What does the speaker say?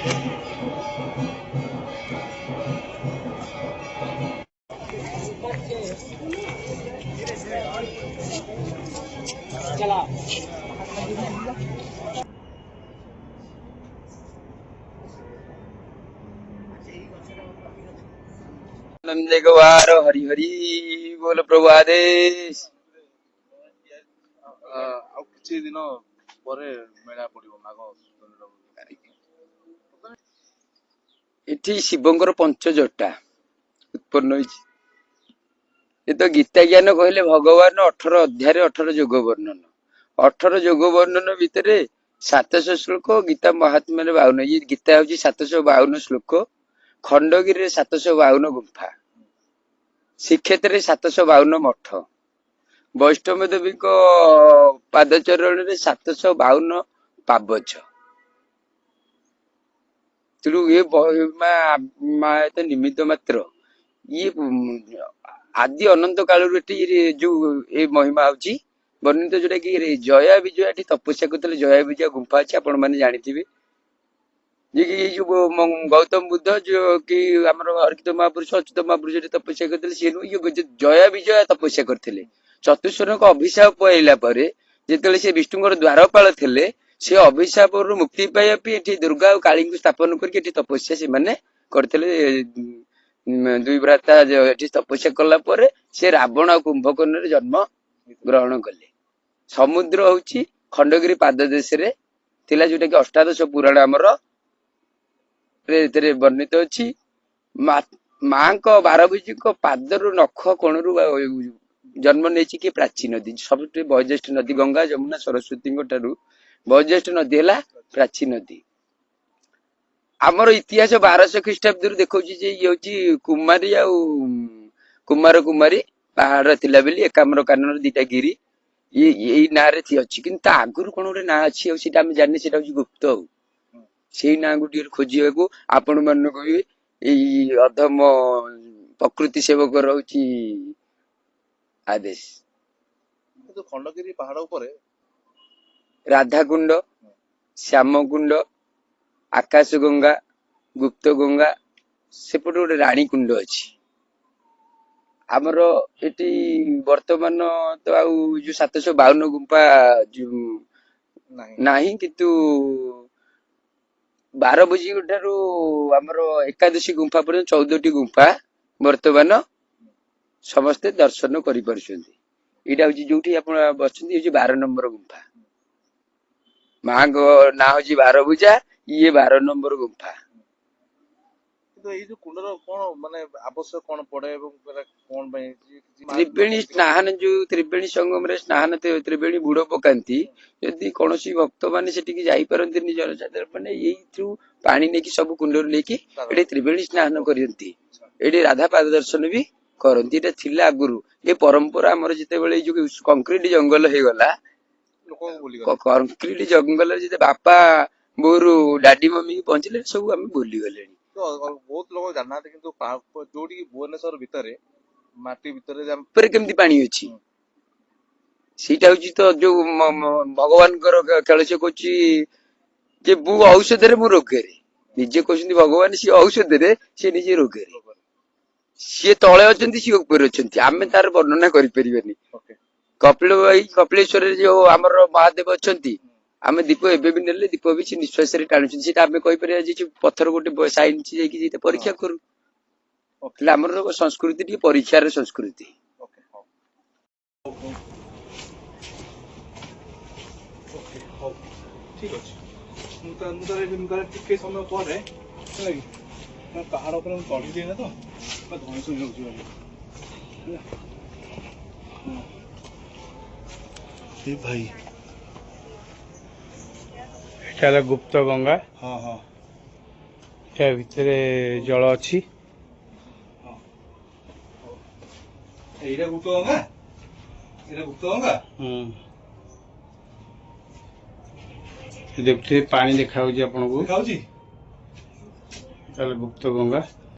नंदे गवार हरि हरि बोल प्रभु आदेश। ଆଉ କିଛି ଦିନ ପରେ ମେଳା ପଡିବ ମାଘ ଏଠି ଶିବଙ୍କର ପଞ୍ଚଜଟା ଉତ୍ପନ୍ନ ହେଇଛି। ଏ ତ ଗୀତା ଜ୍ଞାନ କହିଲେ ଭଗବାନ 18 ଅଧ୍ୟାୟରେ 18 ଯୋଗ ବର୍ଣ୍ଣନ। 18 ଯୋଗ ବର୍ଣ୍ଣନ ଭିତରେ 700 ଶ୍ଲୋକ, ଗୀତା ମହାତ୍ମ୍ୟରେ 52। ଇଏ ଗୀତା ହଉଛି 752 ଶ୍ଲୋକ, ଖଣ୍ଡଗିରିରେ 752 ଗୁମ୍ଫା, ଶ୍ରୀକ୍ଷେତ୍ରରେ 752 ମଠ, ବୈଷ୍ଣବ ଦେବୀଙ୍କ ପାଦଚରଣରେ 752 ପାବଛ। ତେଣୁ ଏ ତ ନିମିତ୍ତ ମାତ୍ର। ଇଏ ଆଦି ଅନନ୍ତ କାଳରୁ ଏଠି ଯୋଉ ଏ ମହିମା ହଉଛି ବର୍ଣ୍ଣିତ, ଯୋଉଟା କି ଜୟା ବିଜୟ ଏଠି ତପସ୍ୟା କରୁଥିଲେ। ଜୟା ବିଜୟ ଗୁମ୍ଫା ଅଛି, ଆପଣ ମାନେ ଜାଣିଥିବେ। ଯେ କି ଏଇ ଯୋଉ ଗୌତମ ବୁଦ୍ଧ ଯୋଉ କି ଆମର ଅର୍କିତ ମହାପୁରୁଷ ଅଚ୍ୟୁତ ମହାପୁରୁଷ ଏଠି ତପସ୍ୟା କରିଥିଲେ, ସିଏ ନୁହେଁ, ଜୟା ବିଜୟ ତପସ୍ୟା କରିଥିଲେ। ଚତୁଶ୍ୱରଙ୍କ ଅଭିଶାପ ପାଇଲା ପରେ ଯେତେବେଳେ ସେ ବିଷ୍ଣୁଙ୍କର ଦ୍ୱାରପାଳ ଥିଲେ, ସେ ଅଭିଶାପରୁ ମୁକ୍ତି ପାଇବା ପାଇଁ ଏଠି ଦୁର୍ଗା ଆଉ କାଳୀଙ୍କୁ ସ୍ଥାପନ କରିକି ଏଠି ତପସ୍ୟା ସେମାନେ କରିଥିଲେ। ଦୁଇ ଭ୍ରାତା ଏଠି ତପସ୍ୟା କଲା ପରେ ସେ ରାବଣ ଆଉ କୁମ୍ଭକର୍ଣ୍ଣରେ ଜନ୍ମ ଗ୍ରହଣ କଲେ। ସମୁଦ୍ର ହଉଛି ଖଣ୍ଡଗିରି ପାଦ ଦେଶରେ ଥିଲା, ଯୋଉଟା କି ଅଷ୍ଟାଦଶ ପୁରାଣ ଆମର ଏଥିରେ ବର୍ଣ୍ଣିତ ଅଛି। ମାଙ୍କ ବାରଭୁଜୀଙ୍କ ପାଦରୁ ନଖ କୋଣରୁ ଜନ୍ମ ନେଇଛି କି ପ୍ରାଚୀ ନଦୀ। ସବୁଠୁ ବୟୋଜ୍ୟେଷ୍ଠ ନଦୀ ଗଙ୍ଗା ଯମୁନା ସରସ୍ୱତୀଙ୍କ ଠାରୁ ବୟୋଜ୍ୟେଷ୍ଠ ନଦୀ ହେଲା ପ୍ରାଚୀ ନଦୀ। ଆମର ଇତିହାସ 1200 ଖ୍ରୀଷ୍ଟାବ୍ଦରୁ ଦେଖଉଛି ଯେ ଇଏ ହଉଛି କୁମାରୀ ଆଉ କୁମାର କୁମାରୀ ପାହାଡ ଥିଲା ବୋଲି, ଏକାମ୍ର କାନନ ଦିଟା ଗିରି ଏଇ ନାଁରେ ଅଛି। କିନ୍ତୁ ତା ଆଗରୁ କଣ ଗୋଟେ ନାଁ ଅଛି, ଆଉ ସେଇଟା ଆମେ ଜାଣିନେ, ସେଇଟା ହଉଛି ଗୁପ୍ତ। ଆଉ ସେଇ ନାଁ ଟିକେ ଖୋଜିବାକୁ ଆପଣ ମାନଙ୍କୁ ବି ଏଇ ଅଧମ ପ୍ରକୃତି ସେବକ ରହୁଛି ଆଦେଶ। ଖଣ୍ଡଗିରି ପାହାଡ ଉପରେ ରାଧାକୁଣ୍ଡ, ଶ୍ୟାମକୁଣ୍ଡ, ଆକାଶ ଗଙ୍ଗା, ଗୁପ୍ତ ଗଙ୍ଗା, ସେପଟେ ଗୋଟେ ରାଣୀ କୁଣ୍ଡ ଅଛି। ଆମର ଏଠି ବର୍ତ୍ତମାନ ତ ଆଉ ଯୋଉ 752 ଗୁମ୍ଫା ନାହିଁ, କିନ୍ତୁ ବାରଭୁଜୀଙ୍କ ଠାରୁ ଆମର ଏକାଦଶୀ ଗୁମ୍ଫା ପର୍ଯ୍ୟନ୍ତ 14ଟି ଗୁମ୍ଫା ବର୍ତ୍ତମାନ ସମସ୍ତେ ଦର୍ଶନ କରିପାରୁଛନ୍ତି। ଏଇଟା ହଉଛି ଯୋଉଠି ଆପଣ ବସିଛନ୍ତି, ହଉଛି 12 ନମ୍ବର ଗୁମ୍ଫା। ମାଙ୍କ ନାଁ ହଉଛି ବାରଭୁଜା, ଇଏ 12 ନମ୍ବର ଗୁମ୍ଫା। ଏଇ ଯୋଉ କୁଣ୍ଡର କଣ ମାନେ ଆବଶ୍ୟକ କଣ ପଡେ ଏବଂ କଣ ପାଇଁ? ତ୍ରିବେଣୀ ସ୍ନାନ, ଯୋଉ ତ୍ରିବେଣୀ ସଙ୍ଗମରେ ସ୍ନାନ ତ୍ରିବେଣୀ ବୁଡ ପକାନ୍ତି, ଯଦି କୌଣସି ଭକ୍ତ ମାନେ ସେଠିକି ଯାଇପାରନ୍ତିନି ଜନସାଧାରଣ ମାନେ, ଏଇଥିରୁ ପାଣି ନେଇକି ସବୁ କୁଣ୍ଡରୁ ନେଇକି ଏଠି ତ୍ରିବେଣୀ ସ୍ନାନ କରନ୍ତି। ଏଠି ରାଧା ପାଦ ଦର୍ଶନ ବି କରନ୍ତି। ଏଇଟା ଥିଲା ଆଗରୁ, ଏ ପରମ୍ପରା ଆମର ଯେତେବେଳେ ଏଇ ଯୋଉ କଂକ୍ରିଟ ଜଙ୍ଗଲ ହେଇଗଲା, କଂକ୍ରିଟ ଜଙ୍ଗଲରେ ଯେତେ ବାପା ବୋଉରୁ ଡାଡି ମମି ପହଞ୍ଚିଲେ, ସବୁ ଆମେ ଭୁଲିଗଲେଣି। ବହୁତ ଲୋକ ଜାଣିନାହାନ୍ତି, କିନ୍ତୁ ଯୋଉଠି ଭୁବନେଶ୍ୱର ଭିତରେ ମାଟି ଭିତରେ କେମିତି ପାଣି ଅଛି, ସେଇଟା ହଉଛି ତ ଯୋଉ ଭଗବାନଙ୍କର ଖେଳ। ସେ କହୁଛି ଯେ ମୁଁ ଔଷଧରେ ମୁଁ ରୋଗରେ, ନିଜେ କହୁଛନ୍ତି ଭଗବାନ, ସିଏ ଔଷଧରେ, ସିଏ ନିଜେ ରୋଗରେ। ସିଏ ତଳେ ଅଛନ୍ତି, ସିଏ ଉପରେ ଅଛନ୍ତି, ଆମେ ତାର ବର୍ଣ୍ଣନା କରିପାରିବାନି। କପିଳେଶ୍ୱରରେ ଯୋଉ ଆମର ମହାଦେବ ଅଛନ୍ତି, ଆମେ ଦୀପ ଏବେ ବି ନେଲେ ଦୀପ ବି ସେ ନିଶ୍ୱାସରେ ଟାଣୁଛନ୍ତି। ସେଇଟା ଆମେ କହିପାରିବା ଯେ ପଥର ଗୋଟେ ସାଇନ୍ସ ଯାଇକି ସେଇଟା ପରୀକ୍ଷା କରୁ। ହେଲେ ଆମର ସଂସ୍କୃତି ଟିକେ ପରୀକ୍ଷାର ସଂସ୍କୃତି। ଠିକ ଅଛି, ମୁଁ ଟିକେ ସମୟ ପରେ ପାହାଡ ଉପରେ ମୁଁ ଚଢିଦିଏ ନା, ତ ଧଇଁ ସଇଁ ଯାଉଛି ଭାଇ। এটা হলো গুপ্ত গঙ্গা। ହଁ ହଁ, ତା ଭିତରେ ଜଳ ଅଛି। ଏଇଟା ଗୁପ୍ତ ଗଙ୍ଗା, ଏଇଟା ଗୁପ୍ତ ଗଙ୍ଗା। ଦେଖୁଥିବେ ପାଣି ଦେଖାଯାଉଛି ଆପଣଙ୍କୁ, ଦେଖାଯାଉଛି। ତାହେଲେ ଗୁପ୍ତ ଗଙ୍ଗା।